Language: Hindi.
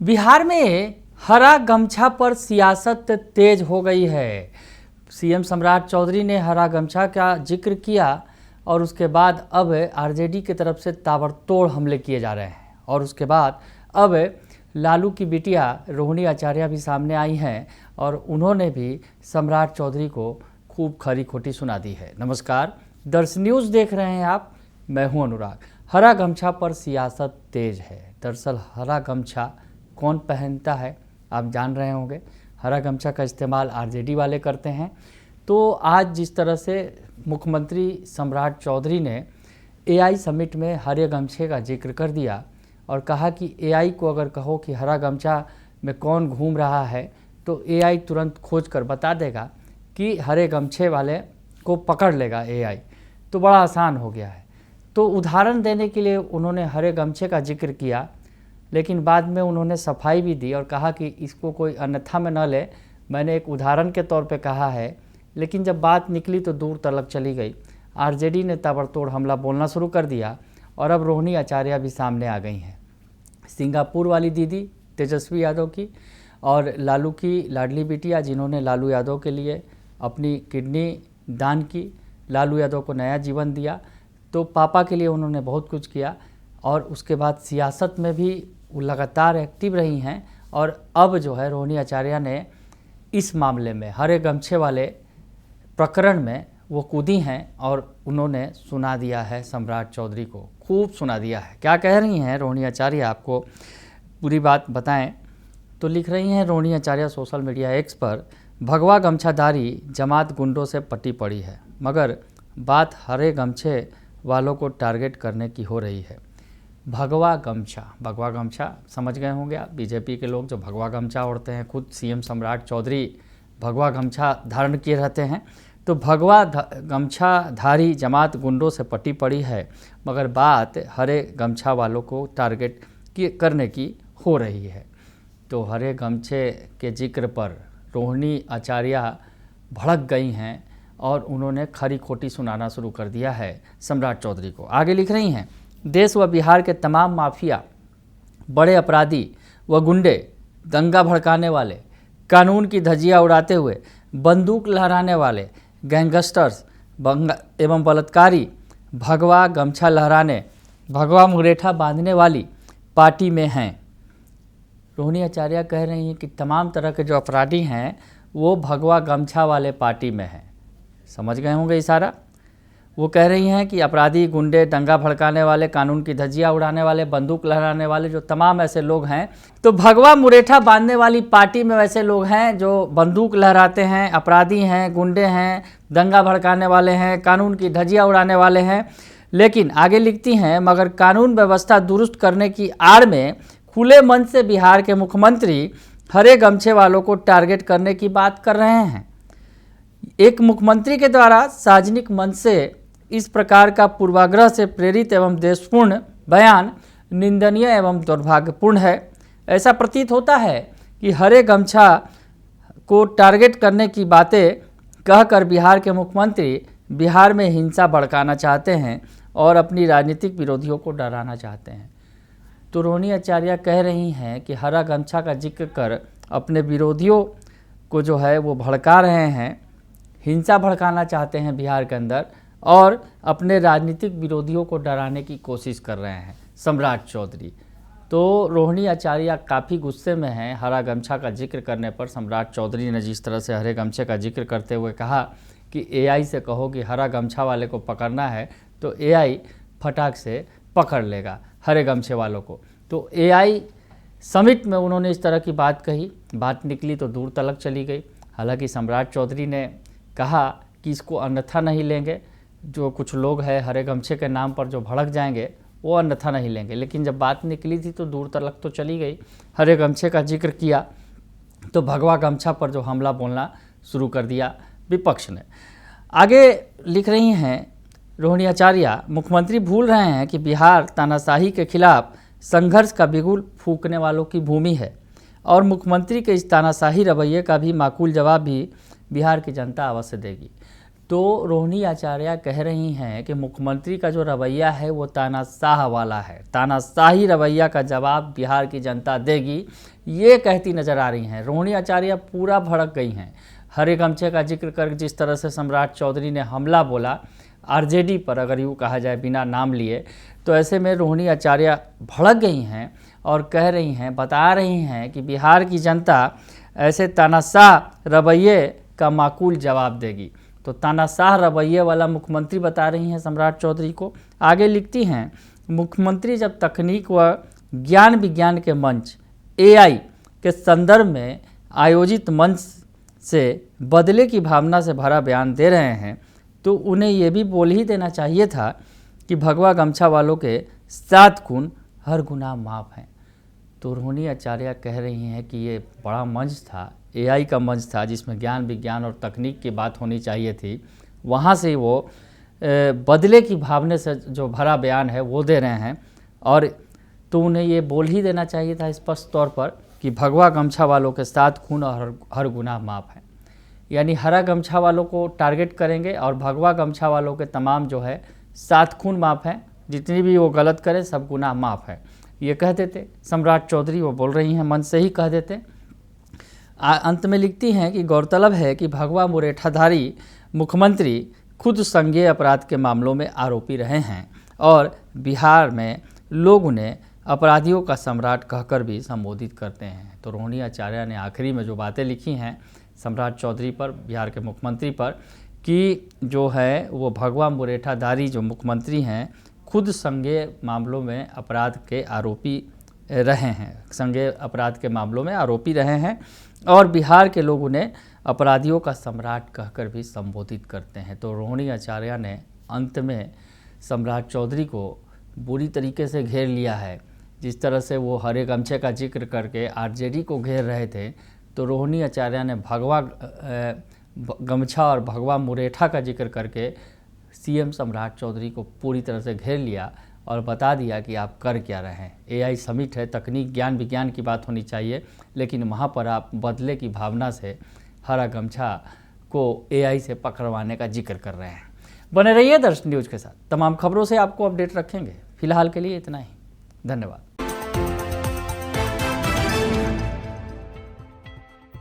बिहार में हरा गमछा पर सियासत तेज हो गई है। सीएम सम्राट चौधरी ने हरा गमछा का जिक्र किया और उसके बाद अब आरजेडी की तरफ से ताबड़तोड़ हमले किए जा रहे हैं। और उसके बाद अब लालू की बिटिया रोहिणी आचार्य भी सामने आई हैं और उन्होंने भी सम्राट चौधरी को खूब खरी खोटी सुना दी है। नमस्कार, दर्श न्यूज़ देख रहे हैं आप, मैं हूं अनुराग। हरा गमछा पर सियासत तेज है। दरअसल हरा गमछा कौन पहनता है आप जान रहे होंगे। हरा गमछा का इस्तेमाल आरजेडी वाले करते हैं। तो आज जिस तरह से मुख्यमंत्री सम्राट चौधरी ने एआई समिट में हरे गमछे का जिक्र कर दिया और कहा कि एआई को अगर कहो कि हरा गमछा में कौन घूम रहा है तो एआई तुरंत खोज कर बता देगा कि हरे गमछे वाले को पकड़ लेगा एआई। तो बड़ा आसान हो गया है। तो उदाहरण देने के लिए उन्होंने हरे गमछे का जिक्र किया, लेकिन बाद में उन्होंने सफाई भी दी और कहा कि इसको कोई अन्यथा में न ले, मैंने एक उदाहरण के तौर पे कहा है। लेकिन जब बात निकली तो दूर तलक चली गई। आरजेडी ने ताबड़तोड़ हमला बोलना शुरू कर दिया और अब रोहिणी आचार्य भी सामने आ गई हैं। सिंगापुर वाली दीदी तेजस्वी यादव की और लालू की लाडली बिटिया, जिन्होंने लालू यादव के लिए अपनी किडनी दान की, लालू यादव को नया जीवन दिया। तो पापा के लिए उन्होंने बहुत कुछ किया और उसके बाद सियासत में भी वो लगातार एक्टिव रही हैं। और अब जो है रोहिणी आचार्य ने इस मामले में हरे गमछे वाले प्रकरण में वो कूदी हैं और उन्होंने सुना दिया है सम्राट चौधरी को, खूब सुना दिया है। क्या कह रही हैं रोहिणी आचार्य, आपको पूरी बात बताएं तो लिख रही हैं रोहिणी आचार्य सोशल मीडिया एक्स पर, भगवा गमछाधारी जमात गुंडों से पटी पड़ी है, मगर बात हरे गमछे वालों को टारगेट करने की हो रही है। भगवा गमछा समझ गए होंगे आप। बीजेपी के लोग जो भगवा गमछा ओढ़ते हैं, खुद सीएम सम्राट चौधरी भगवा गमछा धारण किए रहते हैं। तो भगवा गमछाधारी जमात गुंडों से पटी पड़ी है, मगर बात हरे गमछा वालों को टारगेट करने की हो रही है। तो हरे गमछे के जिक्र पर रोहिणी आचार्य भड़क गई हैं और उन्होंने खरी खोटी सुनाना शुरू कर दिया है सम्राट चौधरी को। आगे लिख रही हैं, देश व बिहार के तमाम माफिया, बड़े अपराधी व गुंडे, दंगा भड़काने वाले, कानून की धज्जियां उड़ाते हुए, बंदूक लहराने वाले, गैंगस्टर्स एवं बलात्कारी भगवा गमछा लहराने, भगवा मुरेठा बांधने वाली पार्टी में हैं। रोहिणी आचार्य कह रही हैं कि तमाम तरह के जो अपराधी हैं वो भगवा गमछा वाले पार्टी में हैं। समझ गए होंगे इशारा। वो कह रही हैं कि अपराधी, गुंडे, दंगा भड़काने वाले, कानून की धज्जियां उड़ाने वाले, बंदूक लहराने वाले जो तमाम ऐसे लोग हैं, तो भगवा मुरेठा बांधने वाली पार्टी में वैसे लोग हैं जो बंदूक लहराते हैं, अपराधी हैं, गुंडे हैं, दंगा भड़काने वाले हैं, कानून की धज्जियां उड़ाने वाले हैं। लेकिन आगे लिखती हैं, मगर कानून व्यवस्था दुरुस्त करने की आड़ में खुले मन से बिहार के मुख्यमंत्री हरे गमछे वालों को टारगेट करने की बात कर रहे हैं। एक मुख्यमंत्री के द्वारा सार्वजनिक मंच से इस प्रकार का पूर्वाग्रह से प्रेरित एवं देशपूर्ण बयान निंदनीय एवं दुर्भाग्यपूर्ण है। ऐसा प्रतीत होता है कि हरे गमछा को टारगेट करने की बातें कहकर बिहार के मुख्यमंत्री बिहार में हिंसा भड़काना चाहते हैं और अपनी राजनीतिक विरोधियों को डराना चाहते हैं। तो रोहिणी आचार्य कह रही हैं कि हरा गमछा का जिक्र कर अपने विरोधियों को जो है वो भड़का रहे हैं, हिंसा भड़काना चाहते हैं बिहार के अंदर और अपने राजनीतिक विरोधियों को डराने की कोशिश कर रहे हैं सम्राट चौधरी। तो रोहिणी आचार्य काफ़ी गुस्से में हैं हरा गमछा का जिक्र करने पर। सम्राट चौधरी ने जिस तरह से हरे गमछे का जिक्र करते हुए कहा कि एआई से कहो कि हरा गमछा वाले को पकड़ना है तो एआई फटाक से पकड़ लेगा हरे गमछे वालों को। तो एआई समिट में उन्होंने इस तरह की बात कही, बात निकली तो दूर तलक चली गई। हालांकि सम्राट चौधरी ने कहा कि इसको अन्यथा नहीं लेंगे, जो कुछ लोग हैं हरे गमछे के नाम पर जो भड़क जाएंगे वो अन्यथा नहीं लेंगे। लेकिन जब बात निकली थी तो दूर तलक तो चली गई। हरे गमछे का जिक्र किया तो भगवा गमछा पर जो हमला बोलना शुरू कर दिया विपक्ष ने। आगे लिख रही हैं रोहिणी आचार्य, मुख्यमंत्री भूल रहे हैं कि बिहार तानाशाही के खिलाफ संघर्ष का बिगुल फूंकने वालों की भूमि है और मुख्यमंत्री के इस तानाशाही रवैये का भी माकूल जवाब भी बिहार की जनता अवश्य देगी। तो रोहिणी आचार्य कह रही हैं कि मुख्यमंत्री का जो रवैया है वो तानाशाह वाला है, तानाशाही रवैया का जवाब बिहार की जनता देगी, ये कहती नजर आ रही हैं। रोहिणी आचार्य पूरा भड़क गई हैं। हरे गमछे का जिक्र कर जिस तरह से सम्राट चौधरी ने हमला बोला आरजेडी पर, अगर यूँ कहा जाए बिना नाम लिए, तो ऐसे में रोहिणी आचार्य भड़क गई हैं और कह रही हैं, बता रही हैं कि बिहार की जनता ऐसे तानाशाह रवैये का माकूल जवाब देगी। तो तानाशाह रवैये वाला मुख्यमंत्री बता रही हैं सम्राट चौधरी को। आगे लिखती हैं, मुख्यमंत्री जब तकनीक व ज्ञान विज्ञान के मंच एआई के संदर्भ में आयोजित मंच से बदले की भावना से भरा बयान दे रहे हैं तो उन्हें ये भी बोल ही देना चाहिए था कि भगवा गमछा वालों के 7 खून हर गुनाह माफ़ हैं। तो रोहिणी आचार्य कह रही हैं कि ये बड़ा मंच था, एआई का मंच था, जिसमें ज्ञान विज्ञान और तकनीक की बात होनी चाहिए थी, वहाँ से वो बदले की भावना से जो भरा बयान है वो दे रहे हैं। और तो उन्हें ये बोल ही देना चाहिए था स्पष्ट तौर पर कि भगवा गमछा वालों के 7 खून और हर गुनाह माफ़ है। यानी हरा गमछा वालों को टारगेट करेंगे और भगवा गमछा वालों के तमाम जो है 7 खून माफ़ हैं, जितनी भी वो गलत करें सब गुनाह माफ़ है, ये कह देते सम्राट चौधरी। वो बोल रही हैं मन से ही कह देते। अंत में लिखती हैं कि गौरतलब है कि भगवा मुरेठाधारी मुख्यमंत्री खुद संज्ञेय अपराध के मामलों में आरोपी रहे हैं और बिहार में लोग उन्हें अपराधियों का सम्राट कहकर भी संबोधित करते हैं। तो रोहिणी आचार्य ने आखिरी में जो बातें लिखी हैं सम्राट चौधरी पर, बिहार के मुख्यमंत्री पर, कि जो है वो भगवा मुरेठाधारी जो मुख्यमंत्री हैं खुद संज्ञेय मामलों में अपराध के आरोपी रहे हैं, संज्ञेय अपराध के मामलों में आरोपी रहे हैं और बिहार के लोग उन्हें अपराधियों का सम्राट कहकर भी संबोधित करते हैं। तो रोहिणी आचार्य ने अंत में सम्राट चौधरी को बुरी तरीके से घेर लिया है। जिस तरह से वो हरे गमछे का जिक्र करके आरजेडी को घेर रहे थे, तो रोहिणी आचार्य ने भगवा गमछा और भगवा मुरेठा का जिक्र करके सीएम सम्राट चौधरी को पूरी तरह से घेर लिया और बता दिया कि आप कर क्या रहे हैं। एआई समिट है, तकनीक ज्ञान विज्ञान की बात होनी चाहिए, लेकिन वहाँ पर आप बदले की भावना से हरा गमछा को एआई से पकड़वाने का जिक्र कर रहे हैं। बने रहिए दर्शन न्यूज़ के साथ, तमाम खबरों से आपको अपडेट रखेंगे। फिलहाल के लिए इतना ही, धन्यवाद।